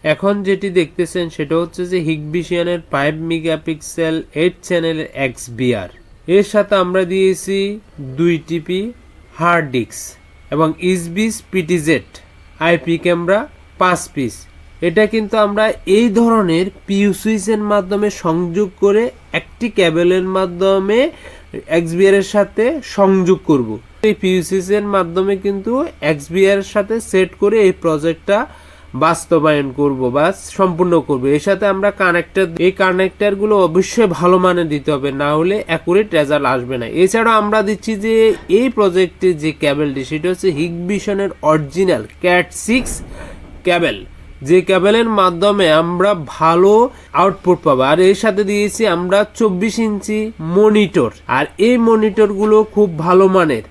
এখন যেটি দেখতেছেন সেটা হচ্ছে যে হিগবিশিয়ানের 5 মেগাপিক্সেল 8 চ্যানেলের XBR। এর সাথে আমরা দিয়েছি 2 টিপি হার্ড ডিস্ক এবং ইসবিস PTZ আইপি ক্যামেরা 5 পিস। এটা কিন্তু আমরা এই ধরনের পিউ সুইচের মাধ্যমে সংযোগ করে একটি কেবলের মাধ্যমে XBR এর সাথে সংযোগ করব। এই পিউ সুইচের মাধ্যমে কিন্তু XBR এর সাথে সেট করে এই প্রজেক্টটা বাস্তবায়ন করব বা সম্পূর্ণ করব। এর সাথে আমরা এই কানেক্টরগুলো অবশ্যই ভালো মানের দিতে হবে, না হলে অ্যাকুরেট রেজাল্ট আসবে না। এছাড়াও আমরা দিচ্ছি যে এই প্রজেক্টে যে কেবলটি সেটা হচ্ছে হিগবিশনের অরিজিনাল ক্যাট 6 কেবল, যে কেবলের মাধ্যমে আমরা ভালো আউটপুট পাবো। আর এর সাথে দিয়েছি আমরা 24 ইঞ্চি মনিটর, আর এই মনিটরগুলো খুব ভালো মানের।